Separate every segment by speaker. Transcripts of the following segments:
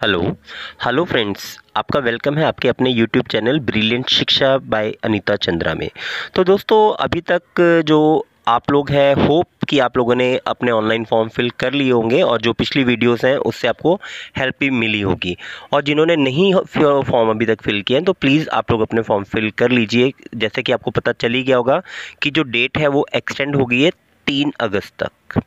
Speaker 1: Hello hello friends, आपका welcome है आपके अपने यूट्यूब चैनल ब्रिलियंट शिक्षा बाय अनीता चंद्रा में। तो दोस्तों, अभी तक जो आप लोग हैं, होप कि आप लोगों ने अपने ऑनलाइन फॉर्म फिल कर लिए होंगे और जो पिछली वीडियोस हैं उससे आपको हेल्प भी मिली होगी। और जिन्होंने नहीं फॉर्म अभी तक फिल किया है तो प्लीज़ आप लोग अपने फॉर्म फिल कर लीजिए। जैसे कि आपको पता चल ही गया होगा कि जो डेट है वो एक्सटेंड हो गई है 3 अगस्त तक।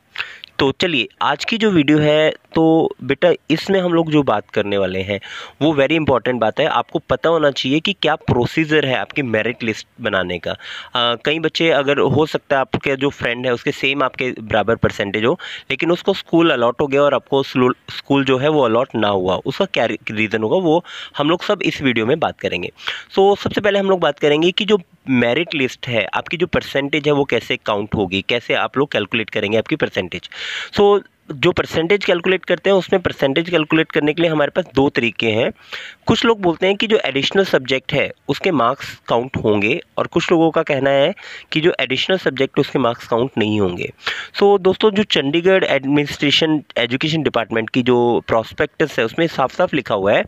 Speaker 1: तो चलिए, आज की जो वीडियो है तो बेटा इसमें हम लोग जो बात करने वाले हैं वो वेरी इंपॉर्टेंट बात है। आपको पता होना चाहिए कि क्या प्रोसीजर है आपकी मेरिट लिस्ट बनाने का। कई बच्चे, अगर हो सकता है आपके जो फ्रेंड है उसके सेम आपके बराबर परसेंटेज हो, लेकिन उसको स्कूल अलॉट हो गया और आपको स्कूल जो है वो अलॉट ना हुआ, उसका क्या रीज़न होगा वो हम लोग सब इस वीडियो में बात करेंगे। सो सबसे पहले हम लोग बात करेंगे कि जो मेरिट लिस्ट है, आपकी जो परसेंटेज है वो कैसे काउंट होगी, कैसे आप लोग कैलकुलेट करेंगे आपकी परसेंटेज। सो जो परसेंटेज कैलकुलेट करते हैं उसमें परसेंटेज कैलकुलेट करने के लिए हमारे पास दो तरीके हैं। कुछ लोग बोलते हैं कि जो एडिशनल सब्जेक्ट है उसके मार्क्स काउंट होंगे, और कुछ लोगों का कहना है कि जो एडिशनल सब्जेक्ट उसके मार्क्स काउंट नहीं होंगे। सो दोस्तों, जो चंडीगढ़ एडमिनिस्ट्रेशन एजुकेशन डिपार्टमेंट की जो प्रॉस्पेक्टस है उसमें साफ साफ लिखा हुआ है,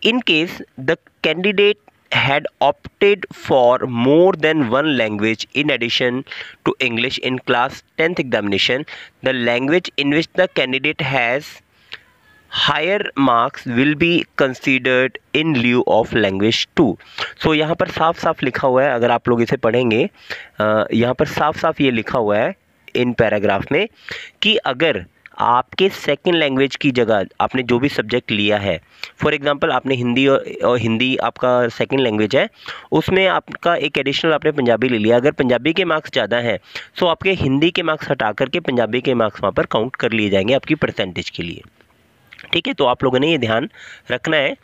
Speaker 1: in case the candidate had opted for more than one language in addition to English in class 10th examination, the language in which the candidate has higher marks will be considered in lieu of language 2। सो यहाँ पर साफ साफ लिखा हुआ है, अगर आप लोग इसे पढ़ेंगे, यहाँ पर साफ साफ ये लिखा हुआ है इन पैराग्राफ में कि अगर आपके सेकंड लैंग्वेज की जगह आपने जो भी सब्जेक्ट लिया है, फॉर एग्जांपल आपने हिंदी और हिंदी आपका सेकंड लैंग्वेज है, उसमें आपका एक एडिशनल आपने पंजाबी ले लिया, अगर पंजाबी के मार्क्स ज़्यादा हैं तो आपके हिंदी के मार्क्स हटा करके पंजाबी के मार्क्स वहाँ पर काउंट कर लिए जाएंगे आपकी परसेंटेज के लिए। ठीक है, तो आप लोगों ने ये ध्यान रखना है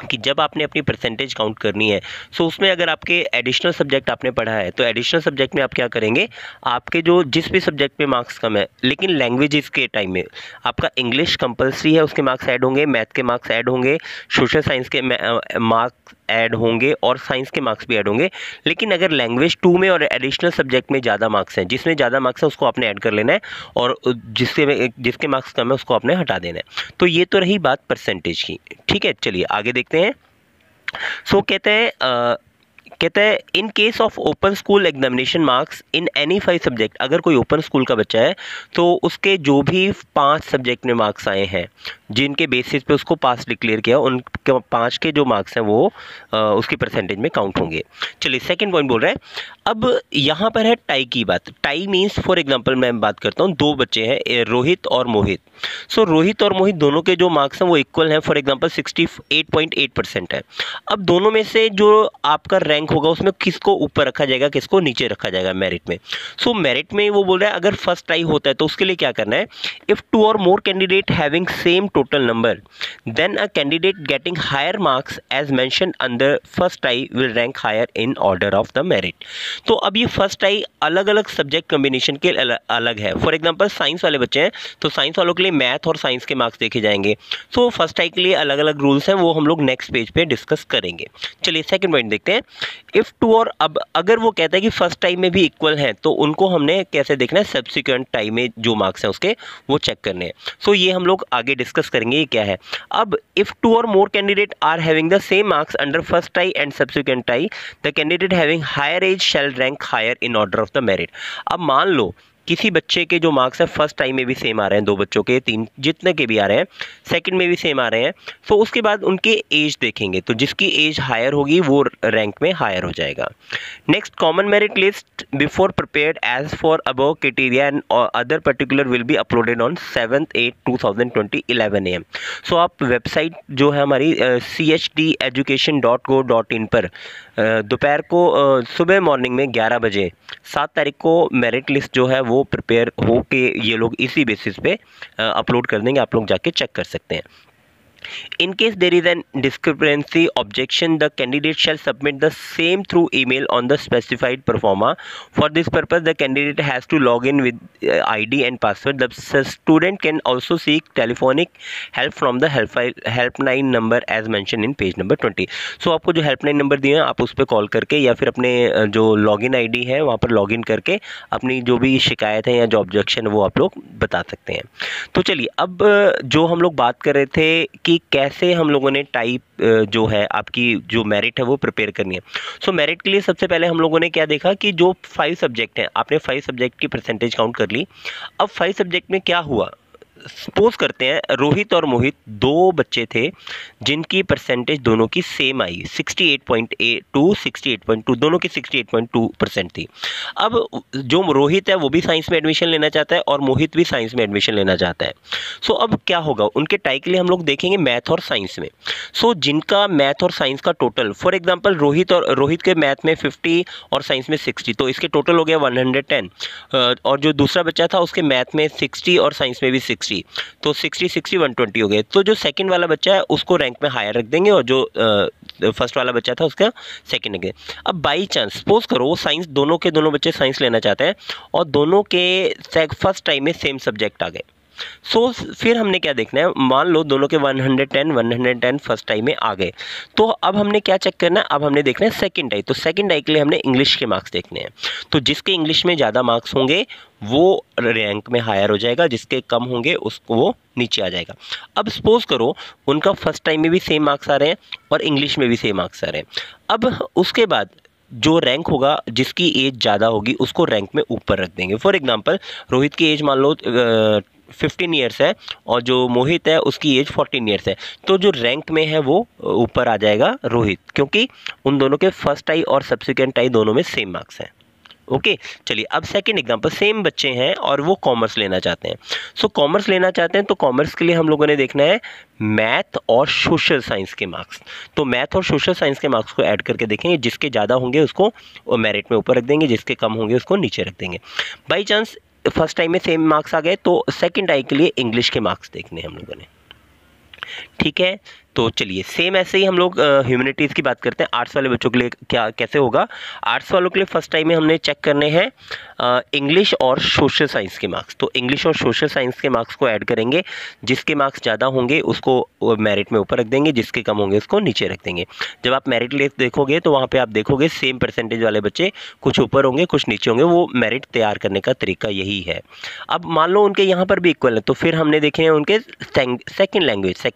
Speaker 1: कि जब आपने अपनी परसेंटेज काउंट करनी है, सो उसमें अगर आपके एडिशनल सब्जेक्ट आपने पढ़ा है तो एडिशनल सब्जेक्ट में आप क्या करेंगे, आपके जो जिस भी सब्जेक्ट में मार्क्स कम है, लेकिन लैंग्वेजेस के टाइम में आपका इंग्लिश कंपलसरी है, उसके मार्क्स ऐड होंगे, मैथ के मार्क्स ऐड होंगे, सोशल साइंस के मार्क्स ऐड होंगे और साइंस के मार्क्स भी ऐड होंगे। लेकिन अगर लैंग्वेज 2 में और एडिशनल सब्जेक्ट में ज़्यादा मार्क्स हैं, जिसमें ज़्यादा मार्क्स है उसको आपने ऐड कर लेना है, और जिसके मार्क्स कम है उसको आपने हटा देना है। तो ये तो रही बात परसेंटेज की। ठीक है, चलिए आगे देखते हैं। सो कहते हैं in case of open school examination marks in any 5 subject, अगर कोई ओपन स्कूल का बच्चा है तो उसके जो भी 5 सब्जेक्ट में मार्क्स आए हैं जिनके बेसिस पे उसको पास डिक्लेयर किया, उन 5 के जो मार्क्स हैं वो उसकी परसेंटेज में काउंट होंगे। चलिए, सेकंड पॉइंट बोल रहे हैं, अब यहाँ पर है टाई की बात। टाई मीन्स, फॉर एग्जांपल मैं बात करता हूँ, दो बच्चे हैं रोहित और मोहित। सो रोहित और मोहित दोनों के जो मार्क्स हैं वो इक्वल हैं, फॉर एग्जांपल 68.8% है। अब दोनों में से जो आपका रैंक होगा उसमें किसको ऊपर रखा जाएगा, किसको नीचे रखा जाएगा मेरिट में। सो मेरिट में वो बोल रहा है अगर फर्स्ट टाई होता है तो उसके लिए क्या करना है, if 2 or more candidate having same total number then a candidate getting higher marks as mention under first tie will rank higher in order of the merit. तो अब ये फर्स्ट टाई अलग अलग सब्जेक्ट कॉम्बिनेशन के अलग है। For example science वाले बच्चे हैं तो साइंस वालों के लिए मैथ और साइंस के मार्क्स देखे जाएंगे। सो फर्स्ट टाई के लिए अलग अलग रूल्स हैं, वो हम लोग नेक्स्ट पेज पे डिस्कस करेंगे। चलिए सेकंड पॉइंट देखते हैं। इफ 2 और, अब अगर वो कहता है कि फर्स्ट टाइम में भी इक्वल हैं तो उनको हमने कैसे देखना है, सब्सिक्वेंट टाइम में जो मार्क्स हैं उसके वो चेक करने हैं। सो ये हम लोग आगे डिस्कस करेंगे ये क्या है। अब if 2 or more candidate are having the same marks under first tie and subsequent tie, the candidate having higher age shall rank higher in order of the merit. अब मान लो किसी बच्चे के जो मार्क्स हैं फर्स्ट टाइम में भी same आ रहे हैं, 2 बच्चों के, 3 जितने के भी आ रहे हैं, सेकंड में भी सेम आ रहे हैं, तो उसके बाद उनके एज देखेंगे, तो जिसकी एज हायर होगी वो रैंक में हायर हो जाएगा। Next, common merit list before prepared as for above criteria and other particular will be uploaded on 7/8/2020 11 AM। सो आप वेबसाइट जो है हमारी chdeducation.go.in पर दोपहर को सुबह मॉर्निंग में 11 बजे 7 तारीख को मेरिट लिस्ट जो है वो प्रिपेयर हो के ये लोग इसी बेसिस पे अपलोड कर देंगे, आप लोग जाके चेक कर सकते हैं। In case there is an discrepancy objection, the candidate shall submit the same through email on the specified proforma. For this purpose, the candidate has to log in with ID and password. The student can also seek telephonic help from the helpline number as mentioned in page number 20. So आपको जो helpline number दिए हैं आप उस पर call करके या फिर अपने जो लॉगिन ID है वहाँ पर लॉगिन करके अपनी जो भी शिकायत है या जो ऑब्जेक्शन है वो आप लोग बता सकते हैं। तो चलिए, अब जो हम लोग बात कर रहे थे कि कि कैसे हम लोगों ने टाइप जो है आपकी जो मेरिट है वो प्रिपेयर करनी है। सो मेरिट के लिए सबसे पहले हम लोगों ने क्या देखा कि जो 5 सब्जेक्ट हैं, आपने 5 सब्जेक्ट की परसेंटेज काउंट कर ली। अब 5 सब्जेक्ट में क्या हुआ, सपोज करते हैं रोहित और मोहित 2 बच्चे थे जिनकी परसेंटेज दोनों की सेम आई, 68.2 68.2, दोनों की 68.2% थी। अब जो रोहित है वो भी साइंस में एडमिशन लेना चाहता है और मोहित भी साइंस में एडमिशन लेना चाहता है। सो अब क्या होगा, उनके टाई के लिए हम लोग देखेंगे मैथ और साइंस में। सो जिनका मैथ और साइंस का टोटल, फॉर एग्जाम्पल रोहित के मैथ में 50 और साइंस में 60, तो इसके टोटल हो गया 110। और जो दूसरा बच्चा था उसके मैथ में 60 और साइंस में भी 60, तो 60 60 120 हो गए। तो जो सेकंड वाला बच्चा है उसको रैंक में हायर रख देंगे और जो फर्स्ट वाला बच्चा था उसका सेकंड रख। अब बाई चांस सपोज करो साइंस, दोनों के दोनों बच्चे साइंस लेना चाहते हैं और दोनों के फर्स्ट टाइम में सेम सब्जेक्ट आ गए। सो फिर हमने क्या देखना है, मान लो दोनों के 110 फर्स्ट टाइम में आ गए, तो अब हमने क्या चेक करना है, अब हमने देखना है सेकंड टाई। तो सेकंड टाई के लिए हमने इंग्लिश के मार्क्स देखने हैं। तो जिसके इंग्लिश में ज़्यादा मार्क्स होंगे वो रैंक में हायर हो जाएगा, जिसके कम होंगे उसको वो नीचे आ जाएगा। अब सपोज करो उनका फर्स्ट टाइम में भी सेम मार्क्स आ रहे हैं और इंग्लिश में भी सेम मार्क्स आ रहे हैं। अब उसके बाद जो रैंक होगा, जिसकी एज ज़्यादा होगी उसको रैंक में ऊपर रख देंगे। फॉर एग्जांपल रोहित की एज मान लो 15 ईयर्स है और जो मोहित है उसकी एज 14 ईयर्स है, तो जो रैंक में है वो ऊपर आ जाएगा रोहित, क्योंकि उन दोनों के फर्स्ट टाई और सब्सिक्वेंट टाई दोनों में सेम मार्क्स हैं। ओके चलिए, अब सेकंड एग्जांपल, सेम बच्चे हैं और वो कॉमर्स लेना चाहते हैं। सो कॉमर्स लेना चाहते हैं तो कॉमर्स के लिए हम लोगों ने देखना है मैथ और सोशल साइंस के मार्क्स। तो मैथ और सोशल साइंस के मार्क्स को ऐड करके देखेंगे, जिसके ज़्यादा होंगे उसको मेरिट में ऊपर रख देंगे, जिसके कम होंगे उसको नीचे रख देंगे। बाई चांस फर्स्ट टाइम में सेम मार्क्स आ गए तो सेकंड टाइम के लिए इंग्लिश के मार्क्स देखने हैं हम लोगों ने। ठीक है, तो चलिए सेम ऐसे ही हम लोग ह्यूमैनिटीज़ की बात करते हैं। आर्ट्स वाले बच्चों के लिए क्या कैसे होगा, आर्ट्स वालों के लिए फर्स्ट टाइम में हमने चेक करने हैं इंग्लिश और सोशल साइंस के मार्क्स। तो इंग्लिश और सोशल साइंस के मार्क्स को ऐड करेंगे, जिसके मार्क्स ज़्यादा होंगे उसको मेरिट में ऊपर रख देंगे, जिसके कम होंगे उसको नीचे रख देंगे। जब आप मेरिट लिस्ट देखोगे तो वहाँ पर आप देखोगे सेम परसेंटेज वाले बच्चे कुछ ऊपर होंगे कुछ नीचे होंगे, वो मेरिट तैयार करने का तरीका यही है। अब मान लो उनके यहाँ पर भी इक्वल है, तो फिर हमने देखे हैं उनके सेकेंड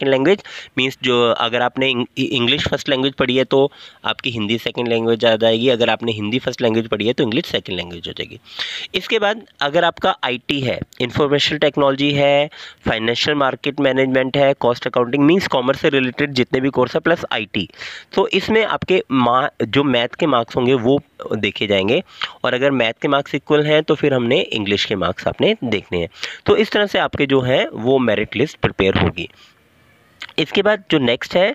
Speaker 1: लैंग्वेज मीन्स जो अगर आपने इंग्लिश फर्स्ट लैंग्वेज पढ़ी है तो आपकी हिंदी सेकंड लैंग्वेज आ जाएगी, अगर आपने हिंदी फर्स्ट लैंग्वेज पढ़ी है तो इंग्लिश सेकंड लैंग्वेज हो जाएगी। इसके बाद अगर आपका आईटी है, इंफॉर्मेशन टेक्नोलॉजी है, फाइनेंशियल मार्केट मैनेजमेंट है, कॉस्ट अकाउंटिंग मीन्स कॉमर्स से रिलेटेड जितने भी कोर्स है प्लस आईटी, तो इसमें आपके जो मैथ के मार्क्स होंगे वो देखे जाएंगे, और अगर मैथ के मार्क्स इक्वल हैं तो फिर हमने इंग्लिश के मार्क्स आपने देखने हैं। तो इस तरह से आपके जो हैं वो मेरिट लिस्ट प्रिपेयर होगी। इसके बाद जो नेक्स्ट है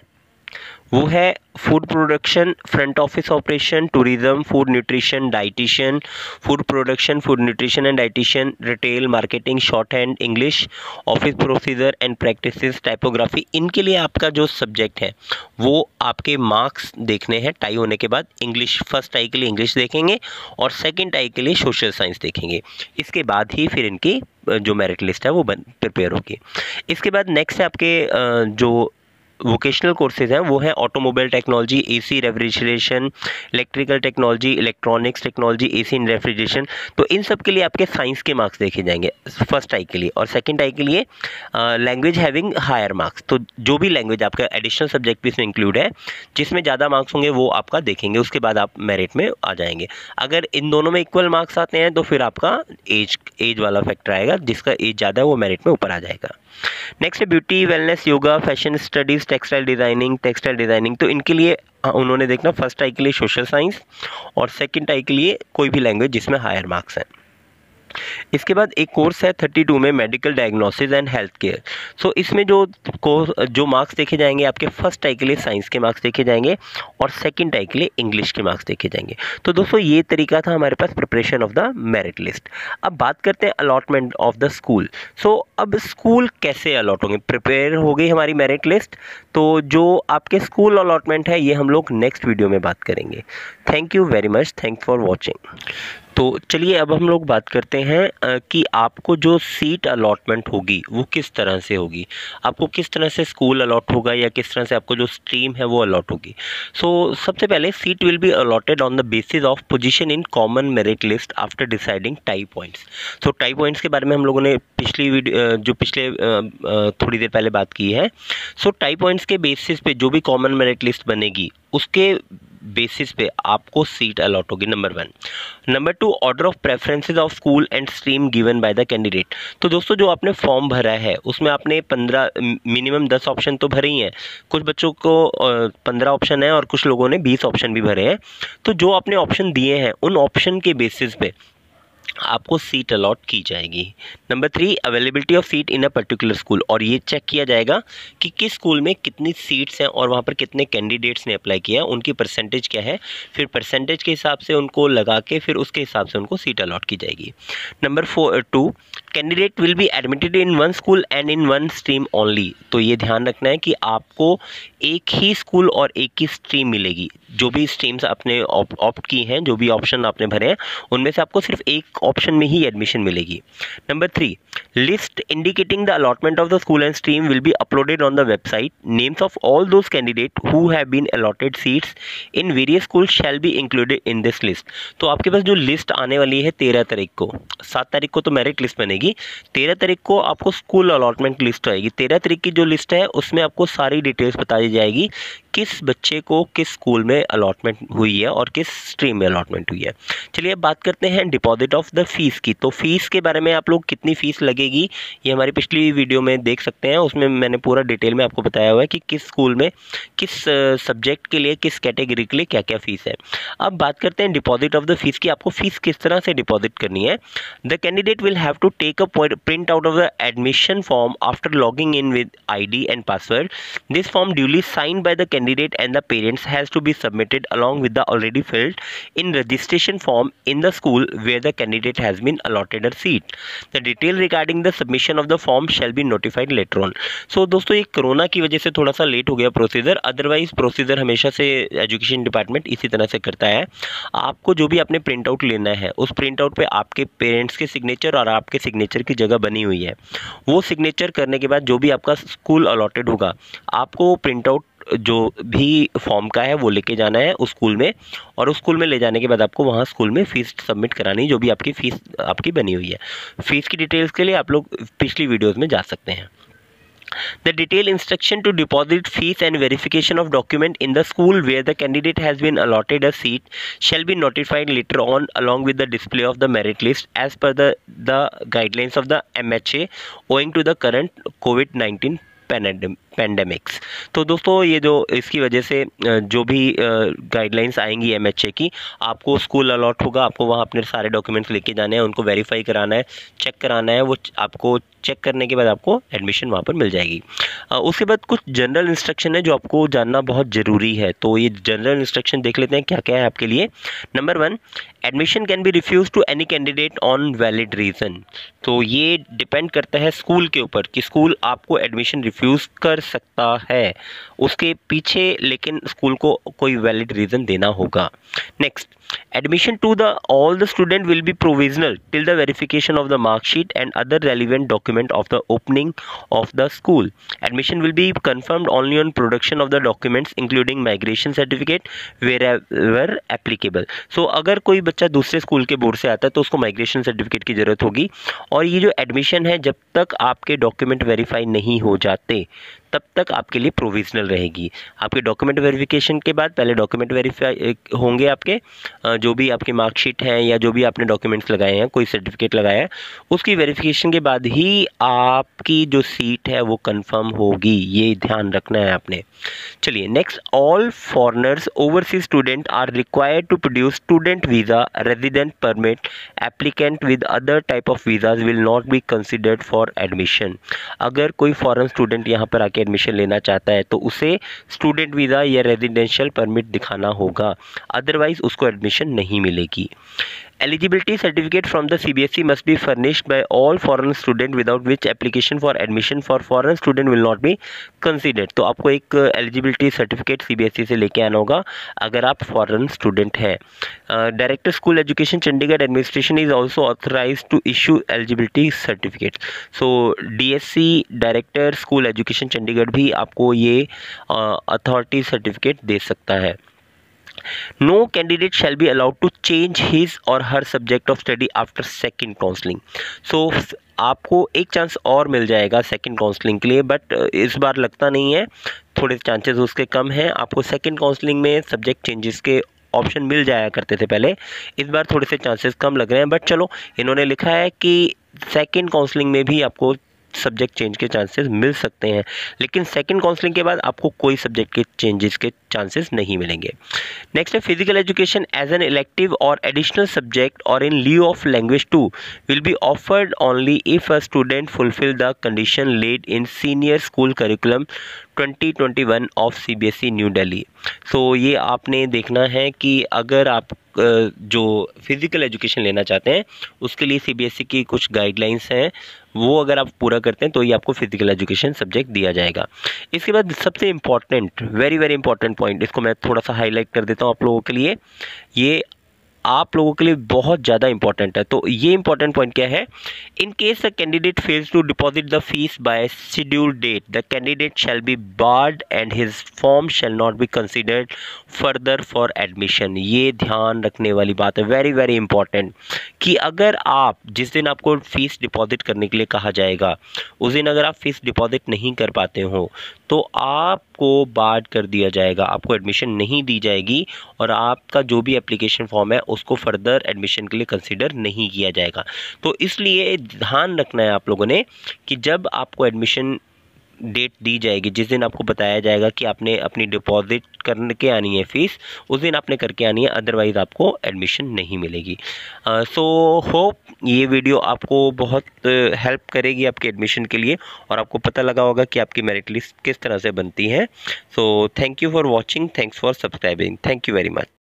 Speaker 1: वो है food production, front office operation, tourism, food nutrition, dietitian, food production, food nutrition and dietitian, retail, marketing, short hand, English, office procedure and practices, typography. इनके लिए आपका जो सब्जेक्ट है वो आपके मार्क्स देखने हैं टाई होने के बाद। इंग्लिश फर्स्ट टाई के लिए इंग्लिश देखेंगे और सेकेंड टाई के लिए सोशल साइंस देखेंगे। इसके बाद ही फिर इनकी जो मेरिट लिस्ट है वो प्रिपेयर होगी। इसके बाद नेक्स्ट है आपके जो वोकेशनल कोर्सेज हैं वो हैं automobile technology, AC refrigeration, electrical technology, electronics technology, AC and refrigeration. तो इन सब के लिए आपके साइंस के मार्क्स देखे जाएंगे फर्स्ट टाई के लिए, और सेकंड टाई के लिए लैंग्वेज हैविंग हायर मार्क्स। तो जो भी लैंग्वेज आपका एडिशनल सब्जेक्ट भी इसमें इंक्लूड है जिसमें ज़्यादा मार्क्स होंगे वो आपका देखेंगे, उसके बाद आप मेरिट में आ जाएंगे। अगर इन दोनों में इक्वल मार्क्स आते हैं तो फिर आपका एज वाला फैक्टर आएगा, जिसका एज ज़्यादा है वो मेरिट में ऊपर आ जाएगा। नेक्स्ट है beauty, wellness, yoga, fashion studies, textile designing. तो इनके लिए उन्होंने देखना फर्स्ट टाई के लिए सोशल साइंस और सेकंड टाई के लिए कोई भी लैंग्वेज जिसमें हायर मार्क्स हैं। इसके बाद एक कोर्स है 32 में medical diagnosis and health care. So इसमें जो मार्क्स देखे जाएंगे आपके फर्स्ट टाई के लिए साइंस के मार्क्स देखे जाएंगे और सेकंड टाई के लिए इंग्लिश के मार्क्स देखे जाएंगे। तो दोस्तों ये तरीका था हमारे पास preparation of the merit list. अब बात करते हैं allotment of the school. So अब स्कूल कैसे अलॉट होंगे, प्रिपेयर हो गई हमारी मेरिट लिस्ट, तो जो आपके स्कूल अलॉटमेंट है ये हम लोग नेक्स्ट वीडियो में बात करेंगे। Thank you very much, thanks for watching. तो तो चलिए अब हम लोग बात करते हैं कि आपको जो सीट अलॉटमेंट होगी वो किस तरह से होगी, आपको किस तरह से स्कूल अलॉट होगा या किस तरह से आपको जो स्ट्रीम है वो अलॉट होगी। सो सबसे पहले seat will be allotted on the basis of position in common merit list after deciding tie points. तो टाई पॉइंट्स के बारे में हम लोगों ने पिछले थोड़ी देर पहले बात की है। सो टाई पॉइंट्स के बेसिस पे जो भी कॉमन मेरिट लिस्ट बनेगी उसके बेसिस पे आपको सीट अलॉट होगी, number 1। Number 2, order of preferences of school and stream given by the candidate. तो दोस्तों जो आपने फॉर्म भरा है उसमें आपने 15 मिनिमम 10 ऑप्शन तो भरे ही हैं, कुछ बच्चों को 15 ऑप्शन है और कुछ लोगों ने 20 ऑप्शन भी भरे हैं। तो जो आपने ऑप्शन दिए हैं उन ऑप्शन के बेसिस पे आपको सीट अलॉट की जाएगी। Number 3, availability of seat in a particular school, और ये चेक किया जाएगा कि किस स्कूल में कितनी सीट्स हैं और वहाँ पर कितने कैंडिडेट्स ने अप्लाई किया, उनकी परसेंटेज क्या है, फिर परसेंटेज के हिसाब से उनको लगा के फिर उसके हिसाब से उनको सीट अलॉट की जाएगी। Number 2, candidate will be admitted in one school and in one stream only. तो ये ध्यान रखना है कि आपको एक ही स्कूल और एक ही स्ट्रीम मिलेगी। जो भी स्ट्रीम्स आपने ऑप्ट की हैं, जो भी ऑप्शन आपने भरे हैं, उनमें से आपको सिर्फ एक ऑप्शन में ही एडमिशन मिलेगी। Number 3, list indicating the allotment of the school and stream will be uploaded on the website. Names of all those candidate who have been allotted seats in various school shall be included in this list. तो आपके पास जो list आने वाली है 13 तारीख को, 7 तारीख को तो मेरिट लिस्ट बनेगी, 13 तारीख को आपको स्कूल अलॉटमेंट लिस्ट आएगी। 13 तारीख की जो लिस्ट है उसमें आपको सारी डिटेल्स बताई जाएगी किस बच्चे को किस स्कूल में अलॉटमेंट हुई है और किस स्ट्रीम में अलॉटमेंट हुई है। चलिए अब बात करते हैं डिपॉजिट ऑफ द फीस की। तो फीस के बारे में आप लोग कितनी फ़ीस लगेगी ये हमारी पिछली वीडियो में देख सकते हैं, उसमें मैंने पूरा डिटेल में आपको बताया हुआ है कि किस स्कूल में किस सब्जेक्ट के लिए किस कैटेगरी के लिए क्या क्या फ़ीस है। अब बात करते हैं डिपॉजिट ऑफ द फीस की, आपको फ़ीस किस तरह से डिपॉजिट करनी है। The candidate will have to take a print out of the admission form after logging in with ID and password. This form duly signed by the candidate and the parents has to be submitted along with the already filled in registration form in the school where the candidate has been allotted a seat. The detail regarding the submission of the form shall be notified later on. So दोस्तों ये corona की वजह से थोड़ा सा late हो गया procedure, otherwise procedure हमेशा से एजुकेशन डिपार्टमेंट इसी तरह से करता है। आपको जो भी आपने प्रिंट आउट लेना है उस प्रिंट आउट पे आपके पेरेंट्स के सिग्नेचर और आपके सिग्नेचर की जगह बनी हुई है, वो सिग्नेचर करने के बाद जो भी आपका स्कूल अलॉटेड होगा आपको प्रिंट आउट जो भी फॉर्म का है वो लेके जाना है उस स्कूल में, और उस स्कूल में ले जाने के बाद आपको वहाँ स्कूल में फ़ीस सबमिट करानी, जो भी आपकी फ़ीस आपकी बनी हुई है। फ़ीस की डिटेल्स के लिए आप लोग पिछली वीडियोज़ में जा सकते हैं। The detailed instruction to deposit fees and verification of document in the school where the candidate has been allotted a seat shall be notified later on along with the display of the merit list as per the guidelines of the MHA owing to the current COVID-19 pandemics. तो दोस्तों ये जो इसकी वजह से जो भी guidelines आएंगी MHA की, आपको स्कूल अलॉट होगा, आपको वहाँ अपने सारे डॉक्यूमेंट्स लेके जाने हैं, उनको वेरीफाई कराना है, चेक कराना है, वो आपको चेक करने के बाद आपको एडमिशन वहाँ पर मिल जाएगी। उसके बाद कुछ जनरल इंस्ट्रक्शन है जो आपको जानना बहुत ज़रूरी है, तो ये जनरल इंस्ट्रक्शन देख लेते हैं क्या क्या है आपके लिए। Number 1, admission can be refuse to any candidate on valid reason. तो ये डिपेंड करता है स्कूल के ऊपर कि स्कूल आपको एडमिशन रिफ्यूज़ कर सकता है, उसके पीछे लेकिन स्कूल को कोई वैलिड रीज़न देना होगा। Next, admission to all the student will be provisional till the verification of the mark sheet and other relevant document of the opening of the school. Admission will be confirmed only on production of the documents including migration certificate wherever applicable. So अगर कोई बच्चा दूसरे school के board से आता है तो उसको माइग्रेशन सर्टिफिकेट की ज़रूरत होगी, और ये जो एडमिशन है जब तक आपके डॉक्यूमेंट वेरीफाई नहीं हो जाते तब तक आपके लिए प्रोविजनल रहेगी। आपके डॉक्यूमेंट वेरिफिकेशन के बाद पहले डॉक्यूमेंट वेरीफाई होंगे, आपके जो भी आपकी मार्कशीट है या जो भी आपने डॉक्यूमेंट्स लगाए हैं, कोई सर्टिफिकेट लगाया है, उसकी वेरिफिकेशन के बाद ही आपकी जो सीट है वो कंफर्म होगी, ये ध्यान रखना है आपने। चलिए next, all foreigners overseas student are required to produce student visa, resident permit, applicant with other type of visas will not be considered for admission. अगर कोई फॉरेन स्टूडेंट यहाँ पर आके एडमिशन लेना चाहता है तो उसे स्टूडेंट वीज़ा या रेजिडेंशियल परमिट दिखाना होगा, अदरवाइज उसको एडमिशन नहीं मिलेगी। Eligibility certificate from the CBSE must be furnished by all foreign student without which application for admission for foreign student will not be considered। तो आपको एक एलिजिबिलिटी सर्टिफिकेट CBSE से लेके आना होगा अगर आप फॉरेन स्टूडेंट हैं। Director school education Chandigarh administration is also authorize to issue eligibility certificate. So DSC director school education Chandigarh भी आपको ये अथॉरिटी सर्टिफिकेट दे सकता है। No candidate shall be allowed to change his or her subject of study after second counseling। So आपको एक chance और मिल जाएगा second counselling के लिए, बट इस बार लगता नहीं है, थोड़े चांसेस उसके कम हैं। आपको सेकंड काउंसलिंग में सब्जेक्ट चेंजेस के ऑप्शन मिल जाया करते थे पहले, इस बार थोड़े से चांसेस कम लग रहे हैं। बट चलो, इन्होंने लिखा है कि सेकंड काउंसलिंग में भी आपको सब्जेक्ट चेंज के चांसेस मिल सकते हैं, लेकिन सेकंड काउंसलिंग के बाद आपको कोई सब्जेक्ट के चेंजेस के चांसेस नहीं मिलेंगे। नेक्स्ट है physical education as an elective और एडिशनल सब्जेक्ट और in lieu of language 2 will be offered only if a student fulfil the condition laid in senior school curriculum 2021 of CBSE New Delhi. So ये आपने देखना है कि अगर आप जो फिज़िकल एजुकेशन लेना चाहते हैं उसके लिए CBSE की कुछ गाइडलाइंस हैं, वो अगर आप पूरा करते हैं तो ये आपको फिजिकल एजुकेशन सब्जेक्ट दिया जाएगा। इसके बाद सबसे important, very very important point, इसको मैं थोड़ा सा हाईलाइट कर देता हूँ आप लोगों के लिए, ये आप लोगों के लिए बहुत ज़्यादा इंपॉर्टेंट है। तो ये इंपॉर्टेंट पॉइंट क्या है? In case the candidate fails to deposit the fees by scheduled date, the candidate shall be barred and his form shall not be considered further for admission. ये ध्यान रखने वाली बात है, वेरी वेरी इंपॉर्टेंट, कि अगर आप जिस दिन आपको फीस डिपॉजिट करने के लिए कहा जाएगा उस दिन अगर आप फीस डिपॉजिट नहीं कर पाते हो तो आपको बार्ड कर दिया जाएगा, आपको एडमिशन नहीं दी जाएगी और आपका जो भी एप्लीकेशन फॉर्म है उसको फर्दर एडमिशन के लिए कंसीडर नहीं किया जाएगा। तो इसलिए ध्यान रखना है आप लोगों ने कि जब आपको एडमिशन डेट दी जाएगी, जिस दिन आपको बताया जाएगा कि आपने अपनी डिपॉजिट करके आनी है फीस, उस दिन आपने करके आनी है, अदरवाइज़ आपको एडमिशन नहीं मिलेगी। सो होप ये वीडियो आपको बहुत हेल्प करेगी आपके एडमिशन के लिए और आपको पता लगा होगा कि आपकी मेरिट लिस्ट किस तरह से बनती है। So thank you for watching, thanks for subscribing, thank you very much.